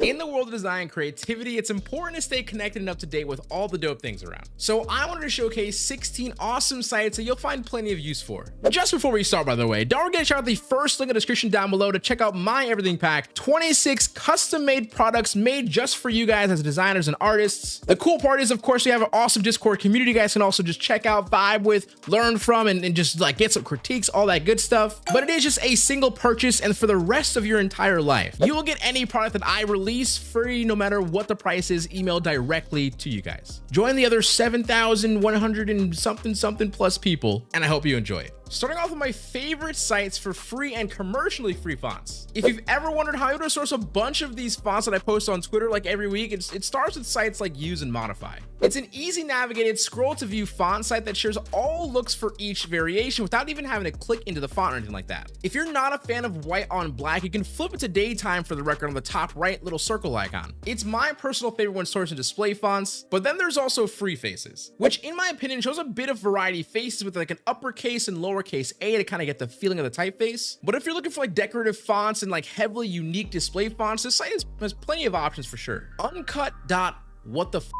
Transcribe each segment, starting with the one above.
In the world of design and creativity, it's important to stay connected and up to date with all the dope things around. So I wanted to showcase 16 awesome sites that you'll find plenty of use for. Just before we start, by the way, don't forget to check out the first link in the description down below to check out my everything pack, 26 custom-made products made just for you guys as designers and artists. The cool part is, of course, we have an awesome Discord community you guys can also just check out, vibe with, learn from, and just like get some critiques, all that good stuff. But it is just a single purchase, and for the rest of your entire life, you will get any product that I release free, no matter what the price is, emailed directly to you guys. Join the other 7,100 and something plus people, and I hope you enjoy it. Starting off with my favorite sites for free and commercially free fonts. If you've ever wondered how to source a bunch of these fonts that I post on Twitter like every week, it starts with sites like Use and Modify. It's an easy navigated scroll to view font site that shares all looks for each variation without even having to click into the font or anything like that. If you're not a fan of white on black, you can flip it to daytime for the record on the top right little circle icon. It's my personal favorite when sourcing display fonts, but then there's also Free Faces, which in my opinion shows a bit of variety of faces with like an uppercase and lowercase a to kind of get the feeling of the typeface. But if you're looking for like decorative fonts and like heavily unique display fonts, this site has plenty of options for sure. Uncut dot what the f.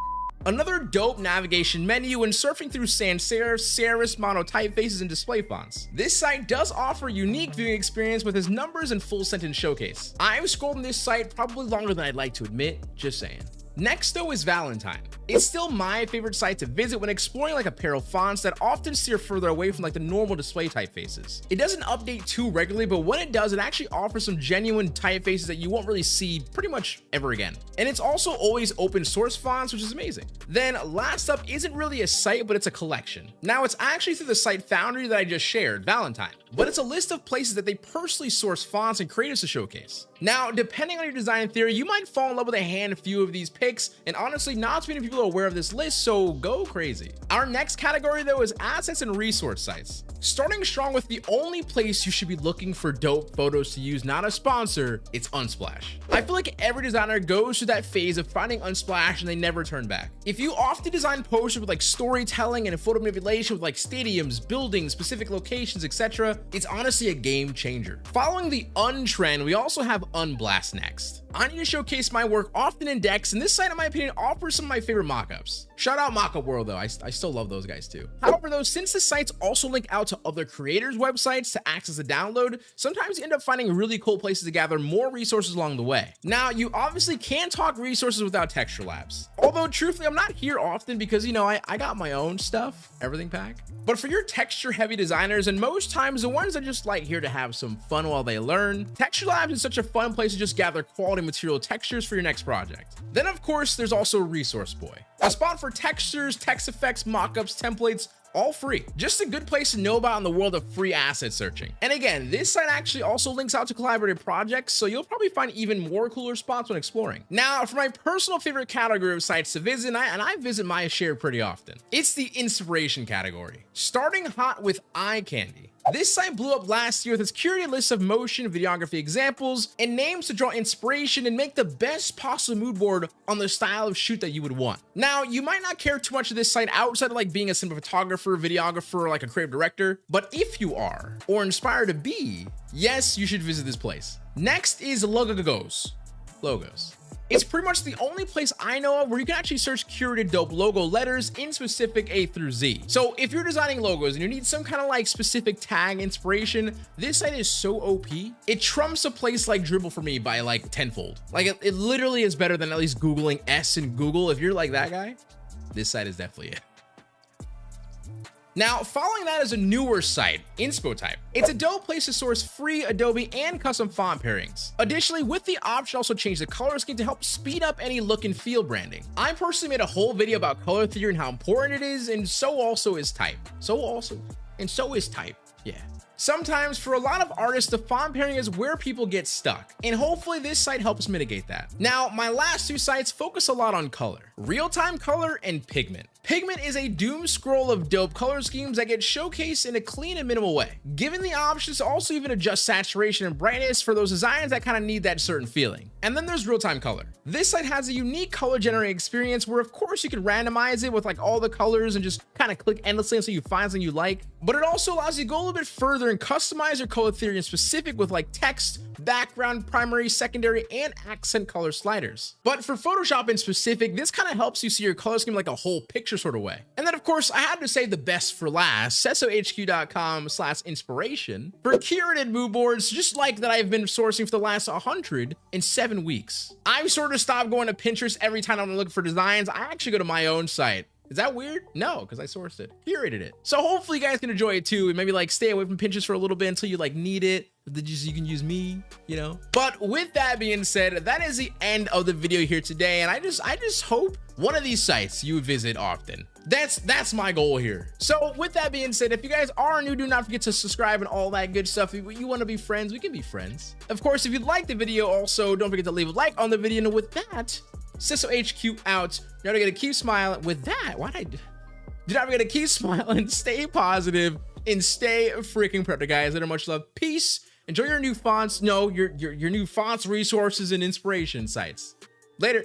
Another dope navigation menu when surfing through sans serif, serif, mono typefaces, and display fonts. This site does offer a unique viewing experience with its numbers and full sentence showcase. I've scrolled on this site probably longer than I'd like to admit, just saying. Next though is Valentine. It's still my favorite site to visit when exploring like apparel fonts that often steer further away from like the normal display typefaces. It doesn't update too regularly, but when it does, it actually offers some genuine typefaces that you won't really see pretty much ever again. And it's also always open source fonts, which is amazing. Then last up isn't really a site, but it's a collection. Now it's actually through the site Foundry that I just shared, Valentine, but it's a list of places that they personally source fonts and creatives to showcase. Now, depending on your design theory, you might fall in love with a handful of these picks, and honestly, not too many people are aware of this list, so go crazy. Our next category though is assets and resource sites. Starting strong with the only place you should be looking for dope photos to use, not a sponsor, it's Unsplash. I feel like every designer goes through that phase of finding Unsplash and they never turn back. If you often design posters with like storytelling and photo manipulation with like stadiums, buildings, specific locations, etc., it's honestly a game changer. Following the untrend, we also have Unblast next. I need to showcase my work often in decks, and this site in my opinion offers some of my favorite mockups. Shout out Mockup World though, I still love those guys too. However though, since the sites also link out to other creators' websites to access the download, sometimes you end up finding really cool places to gather more resources along the way. Now, you obviously can't talk resources without Texture Labs. Although truthfully, I'm not here often because, you know, I got my own stuff, everything pack. But for your texture heavy designers, and most times the ones that just like here to have some fun while they learn, Texture Labs is such a fun place to just gather quality material textures for your next project. Then of course, there's also Resource Boy, a spot for textures, text effects, mockups, templates, all free. Just a good place to know about in the world of free asset searching. And again, this site actually also links out to collaborative projects, so you'll probably find even more cooler spots when exploring. Now, for my personal favorite category of sites to visit, and I visit my share pretty often, it's the inspiration category. Starting hot with Eye Candy. This site blew up last year with its curated list of motion videography examples and names to draw inspiration and make the best possible mood board on the style of shoot that you would want. Now, you might not care too much of this site outside of like being a simple photographer, videographer, or like a creative director, but if you are, or inspired to be, yes, you should visit this place. Next is Logos. It's pretty much the only place I know of where you can actually search curated dope logo letters in specific A through Z. So if you're designing logos and you need some kind of like specific tag inspiration, this site is so OP. It trumps a place like Dribbble for me by like tenfold. Like it literally is better than at least Googling S in Google. If you're like that guy, this site is definitely it. Now, following that is a newer site, InspoType. It's a dope place to source free Adobe and custom font pairings. Additionally, with the option also change the color scheme to help speed up any look and feel branding. I personally made a whole video about color theory and how important it is, and so also is type. Yeah. Sometimes for a lot of artists, the font pairing is where people get stuck, and hopefully this site helps mitigate that. Now, my last two sites focus a lot on color, Real-Time Color and Pigment. Pigment is a doom scroll of dope color schemes that get showcased in a clean and minimal way, given the options to also even adjust saturation and brightness for those designs that kind of need that certain feeling. And then there's Real-Time Color. This site has a unique color generating experience where of course you can randomize it with like all the colors and just kind of click endlessly until you find something you like, but it also allows you to go a little bit further and customize your color theory in specific with like text, background, primary, secondary, and accent color sliders. But for Photoshop in specific, this kind of helps you see your color scheme like a whole picture sort of way. And then of course, I had to save the best for last, sesohq.com/inspiration for curated mood boards, just like that I've been sourcing for the last 107 weeks. I've sort of stopped going to Pinterest every time I'm looking for designs. I actually go to my own site. Is that weird? No, because I sourced it, curated it. So hopefully you guys can enjoy it too, and maybe like stay away from Pinterest for a little bit until you like need it. You can use me, you know. But with that being said, that is the end of the video here today, and I just hope one of these sites you visit often. That's my goal here. So with that being said, if you guys are new, do not forget to subscribe and all that good stuff. If you want to be friends, we can be friends. Of course, if you like the video, also don't forget to leave a like on the video. And with that, SisoHQ out. You're gonna keep smiling. With that, you're gonna keep smiling, stay positive, and stay freaking productive, guys. That are much love. Peace. Enjoy your new fonts. No, your new fonts, resources, and inspiration sites. Later.